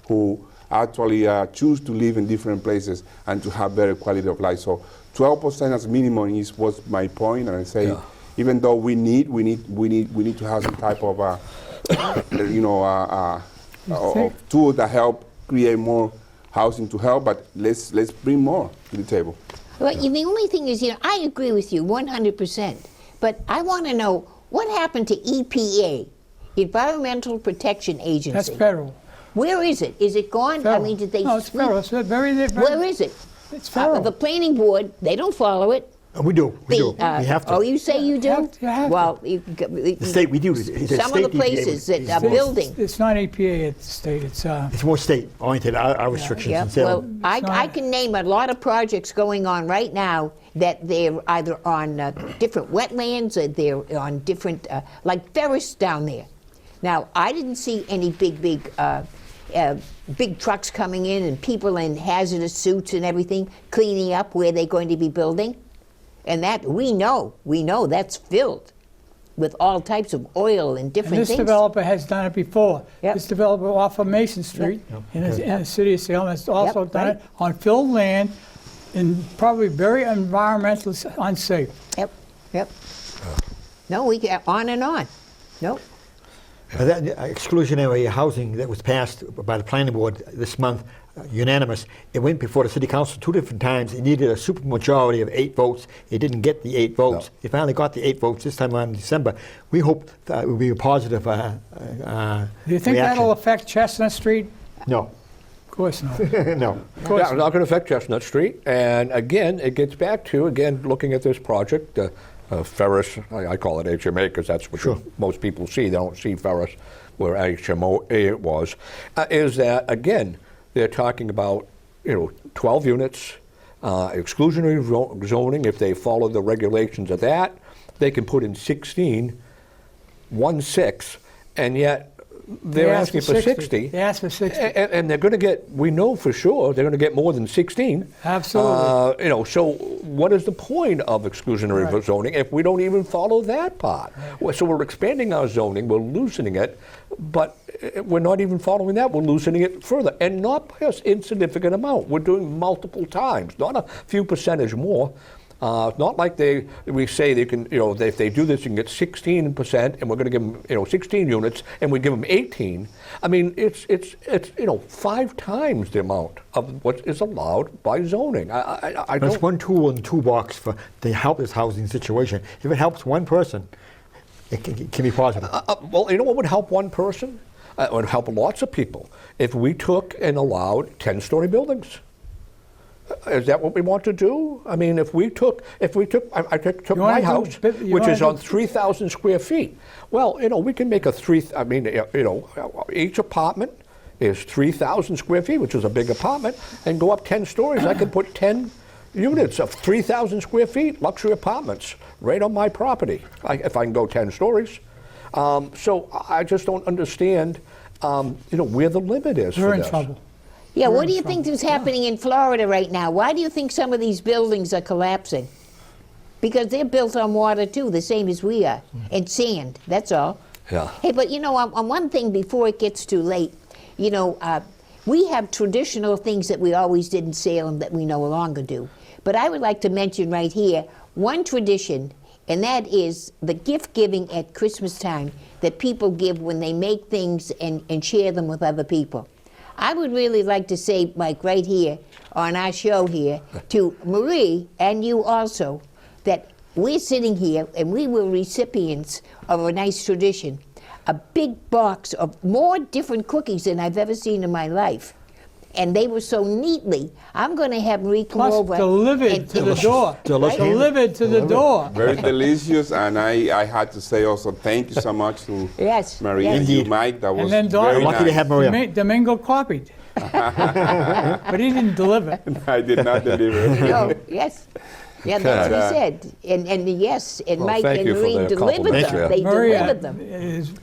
who actually choose to live in different places and to have better quality of life. So 12% as minimum was my point, and I say, even though we need to have some type of tool that help create more housing to help, but let's bring more to the table. Well, the only thing is, I agree with you 100%, but I want to know what happened to EPA, Environmental Protection Agency. That's federal. Where is it? Is it gone? Federal. I mean, did they? No, it's federal. It's very, Where is it? It's federal. The planning board, they don't follow it. We do. We do. The, We have to. Oh, you say you do? You have to. Well, The state, we do. some of the places that are building. It's not EPA at the state. It's more state-oriented, our restrictions Yeah, in well, Salem. I can name a lot of projects going on right now that they're either on different wetlands or they're on different, like Ferris down there. Now, I didn't see any big trucks coming in and people in hazardous suits and everything cleaning up where they're going to be building. And that, we know that's filled with all types of oil and different And this things. developer has done it before. Yep. This developer off of Mason Street in the city of Salem has also done it on filled land and probably very environmentally unsafe. Yep. No, we get on and on. Nope. That exclusionary housing that was passed by the planning board this month, unanimous, it went before the city council 2 different times. It needed a supermajority of 8 votes. It didn't get the 8 votes. No. It finally got the 8 votes this time around in December. We hope that it will be a positive Do you think that'll affect Chestnut Street? No. Of course not. No. Yeah, it's not going to affect Chestnut Street. And again, it gets back to, looking at this project, Ferris, I call it HMA because that's what most people see. They don't see Ferris where HMA was. Is that, again, they're talking about 12 units, exclusionary zoning. If they follow the regulations of that, they can put in 16, 1/6, and yet they're asking for 60. They asked for 60. And they're going to get, we know for sure, they're going to get more than 16. Absolutely. So what is the point of exclusionary zoning if we don't even follow that part? So we're expanding our zoning, we're loosening it, but we're not even following that, we're loosening it further. And not by an insignificant amount. We're doing multiple times, not a few percentage more. Not like we say they can, if they do this, you can get 16%, and we're going to give them, 16 units, and we give them 18. I mean, it's 5 times the amount of what is allowed by zoning. I That's don't. one tool in the toolbox to help this housing situation. If it helps one person, it can be positive. Well, you know what would help one person? It would help lots of people if we took and allowed 10-story buildings. Is that what we want to do? I mean, I took my house, which is on 3,000 square feet. Well, we can make each apartment is 3,000 square feet, which is a big apartment, and go up 10 stories. I can put 10 units of 3,000 square feet, luxury apartments, right on my property, if I can go 10 stories. So I just don't understand, where the limit is You're for in this. trouble. Yeah, what do you think is happening in Florida right now? Why do you think some of these buildings are collapsing? Because they're built on water too, the same as we are, and sand, that's all. Yeah. Hey, but on one thing before it gets too late, we have traditional things that we always did in Salem that we no longer do. But I would like to mention right here one tradition, and that is the gift giving at Christmas time that people give when they make things and share them with other people. I would really like to say, Mike, right here on our show here, to Marie and you also, that we're sitting here and we were recipients of a nice tradition, a big box of more different cookies than I've ever seen in my life. and they were so neatly. I'm going to have them come Plus over. delivered and- to the door. Delicious. Delivered to the door. Very delicious, and I had to say also thank you so much to Yes, Maria yes. and you, Indeed. Mike. That was then Dawn- very Lucky to nice. have Maria. Domingo copied. But he didn't deliver. I did not deliver. No, yes. Yeah, that's what he Okay. said. And yes, and Well, Mike thank and you for Marie the delivered compliment. them. Yeah. They Maria delivered them.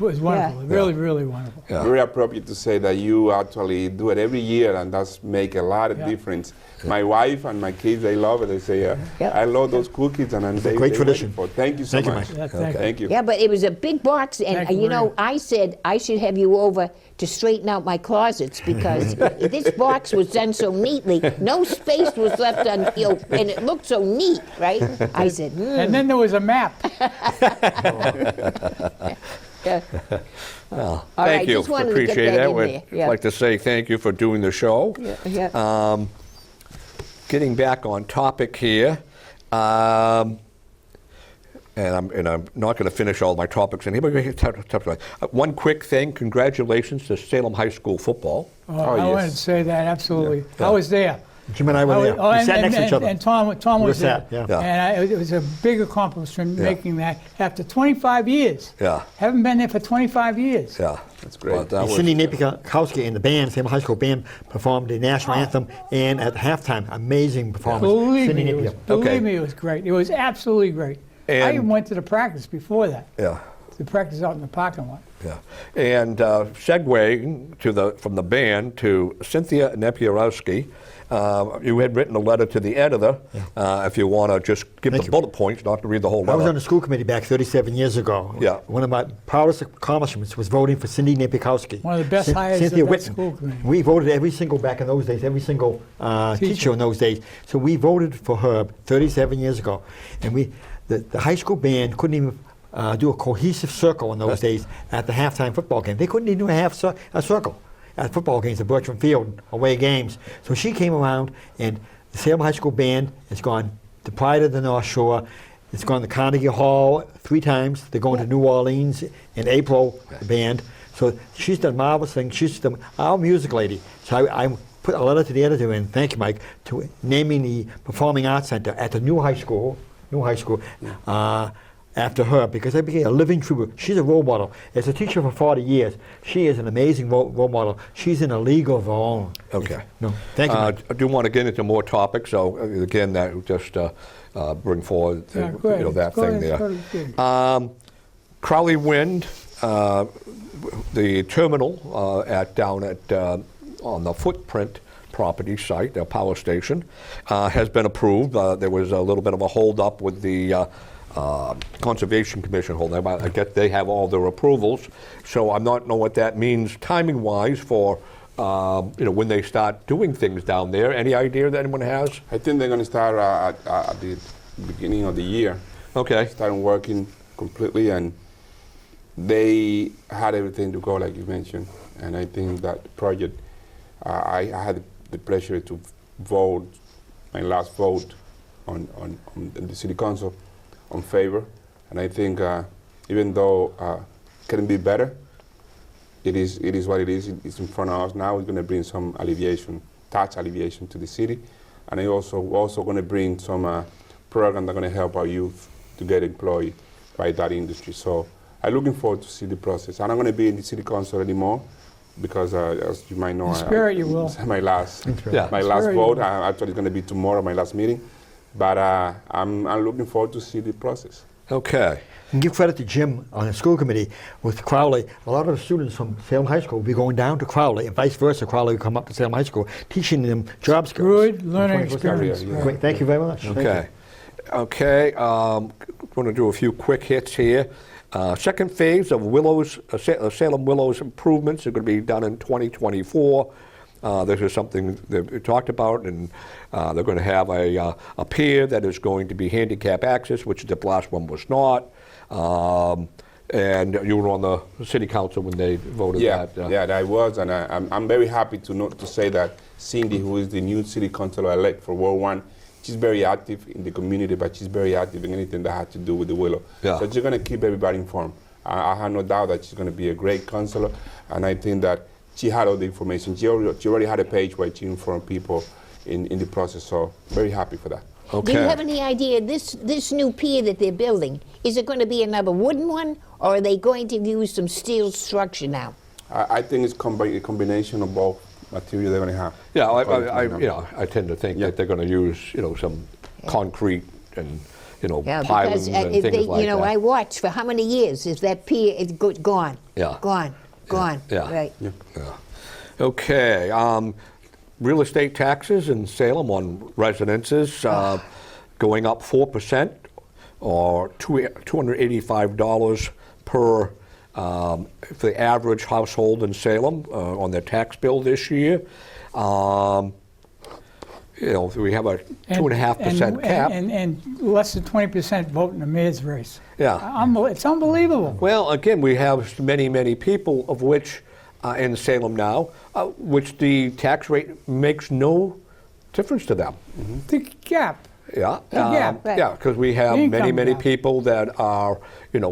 was wonderful. Yeah. Really, really wonderful. Yeah. Very appropriate to say that you actually do it every year, and that's make a lot of Yeah. difference. My wife and my kids, they love it. They say, Yeah. I love those cookies, and a great tradition. Thank you so Thank you, much. Mike. Yeah, thank you. Thank you. Yeah, but it was a big box, and Thank you, you know, Maria. I said I should have you over to straighten out my closets because this box was done so neatly. No space was left and it looked so neat, right? I said, And then there was a map. yeah. Well, All thank right, you. just wanted to get Appreciate that that. in We'd there, yeah. like to say thank you for doing the show. Yeah. Getting back on topic here, and I'm not going to finish all my topics in here, but one quick thing, congratulations to Salem High School football. I yes. wanted to say that, absolutely. Yeah. I was there. Jim and I were there. We sat next to each other. And Tom We was there. sat, yeah. Yeah. And it was a big accomplishment Yeah. making that after 25 years. Yeah. Haven't been there for 25 years. Yeah, That's great. But that And was- Cindy Napikowski and the band, Salem High School band, performed the national anthem, and at halftime, amazing performance. Believe Cindy me, it was, Napier. Okay. it was great. It was absolutely great. I And- even went to the practice before that. yeah. The practice out in the parking lot. Yeah, and segueing from the band to Cynthia Nepierowski, you had written a letter to the editor. If you want to just give Thank the you. bullet points, not to read the whole I was letter. on the school committee back 37 years ago. Yeah. One of my proudest accomplishments was voting for Cindy Napikowski. One of the best hires Cynthia of that Whitten. school committee. We voted every single, back in those days, every single teacher in those days. So we voted for her 37 years ago. And the high school band couldn't even do a cohesive circle in those days at the halftime football game. They couldn't even do a circle at football games at Bertram Field, away games. So she came around, and the Salem High School band has gone to Pride of the North Shore. It's gone to Carnegie Hall 3 times. They're going to New Orleans in April, the band. So she's done marvelous things. She's our music lady. So I put a letter to the editor, and thank you, Mike, to naming the Performing Arts Center at the new high school, after her, because I became a living tribute. She's a role model. As a teacher for 40 years, she is an amazing role model. She's in a league of her own. Okay. No, thank you, Mike. I do want to get into more topics, so again, that just bring forward Yeah, go ahead. that Go thing ahead. there. Go ahead. Crowley Wind, the terminal down at on the Footprint property site, their power station, has been approved. There was a little bit of a hold up with the Conservation Commission hold up. I guess they have all their approvals, so I'm not know what that means timing wise for when they start doing things down there. Any idea that anyone has? I think they're going to start at the beginning of the year. Okay. Starting working completely, and they had everything to go, like you mentioned. And I think that project, I had the pleasure to vote, my last vote on the City Council on favor. And I think even though it can be better, it is what it is. It's in front of us now. It's going to bring some alleviation, tax alleviation to the city. And it also going to bring some program that are going to help our youth to get employed by that industry. So I'm looking forward to see the process. I'm not going to be in the City Council anymore because, as you might know, In spirit you will. it's my last, Yeah. my In last spirit you vote. will. Actually, it's going to be tomorrow, my last meeting. But I'm looking forward to see the process. Okay. And give credit to Jim on the school committee with Crowley. A lot of the students from Salem High School will be going down to Crowley, and vice versa. Crowley will come up to Salem High School, teaching them job skills. Good learning 21st experience. century, yeah. Great. Thank you very much. Thank you. Okay. Okay. Going to do a few quick hits here. Second phase of Salem Willows improvements are going to be done in 2024. This is something that we talked about, and they're going to have a pier that is going to be handicap access, which the last one was not. And you were on the city council when they voted that. Yeah, I was, and I'm very happy to say that Cindy, who is the new city councilor-elect for Ward 1, she's very active in the community, but she's very active in anything that had to do with the Willow. Yeah. So she's going to keep everybody informed. I have no doubt that she's going to be a great councilor, and I think that she had all the information. She already had a page where she informed people in the process. So very happy for that. Okay. Do you have any idea, this new pier that they're building, is it going to be another wooden one, or are they going to use some steel structure now? I think it's a combination of both material they're going to have. Yeah, According to I tend to think Yeah. that they're going to use, some concrete and, Yeah, pilings because and things like that. I watched for how many years is that pier is gone? Yeah. Gone. Yeah. Right. Yeah. Okay, real estate taxes in Salem on residences going up 4%, or $285 per for the average household in Salem on their tax bill this year. We have a 2.5% cap. And less than 20% vote in the mayor's race. Yeah. It's unbelievable. Well, again, we have many people of which in Salem now, which the tax rate makes no difference to them. The gap. Yeah, gap. Right. yeah, because we have Income many gap. people that are,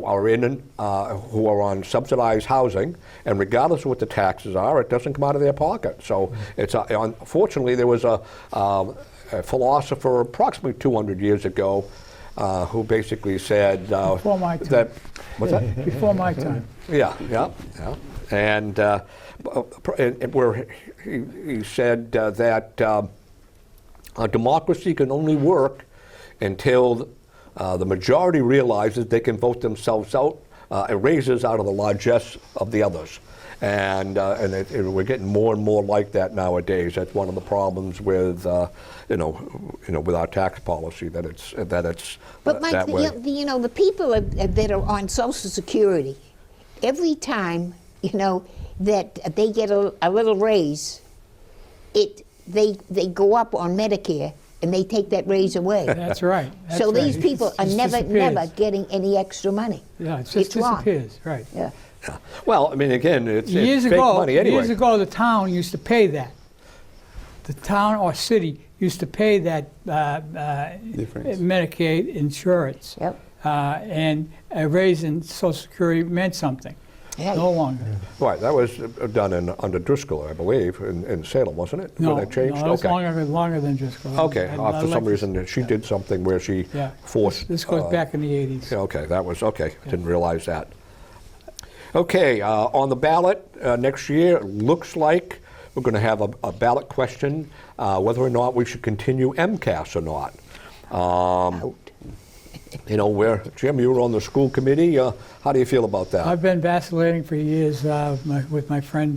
are in, who are on subsidized housing, and regardless of what the taxes are, it doesn't come out of their pocket. So it's unfortunately there was a philosopher approximately 200 years ago who basically said Before my time. that. What's that? Before my time. Yeah. And where he said that a democracy can only work until the majority realizes they can vote themselves out and raises out of the largesse of the others. And we're getting more and more like that nowadays. That's one of the problems with with our tax policy, that it's But Mike, that way. the people that are on Social Security, every time that they get a little raise, they go up on Medicare and they take that raise away. That's right. That's So right. these people are It just never disappears. getting any extra money. Yeah, it just It's wrong. disappears. Right. Yeah. Well, I mean, again, it's Years fake ago, money anyway. years ago, the town used to pay that. The town or city used to pay that Difference. Medicaid insurance. Yep. And a raise in Social Security meant something. Yeah. No longer. Right, that was done under Driscoll, I believe, in Salem, wasn't it? No, When that changed? no, it's okay. longer than just. Okay, for some reason she did something where she Yeah. forced. This goes back in the 80s. Yeah, okay, that was okay. Didn't realize that. Okay, on the ballot next year, it looks like we're going to have a ballot question whether or not we should continue MCAS or not. Out. Jim, you were on the school committee. How do you feel about that? I've been vacillating for years with my friend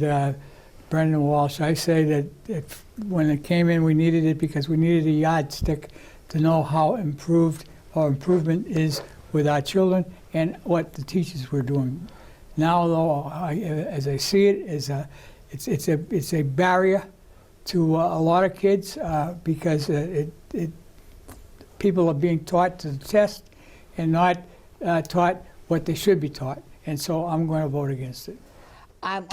Brendan Walsh. I say that when it came in, we needed it because we needed a yardstick to know how improvement is with our children and what the teachers were doing. Now, though, as I see it, it's a barrier to a lot of kids because people are being taught to the test and not taught what they should be taught. And so I'm going to vote against it. I'm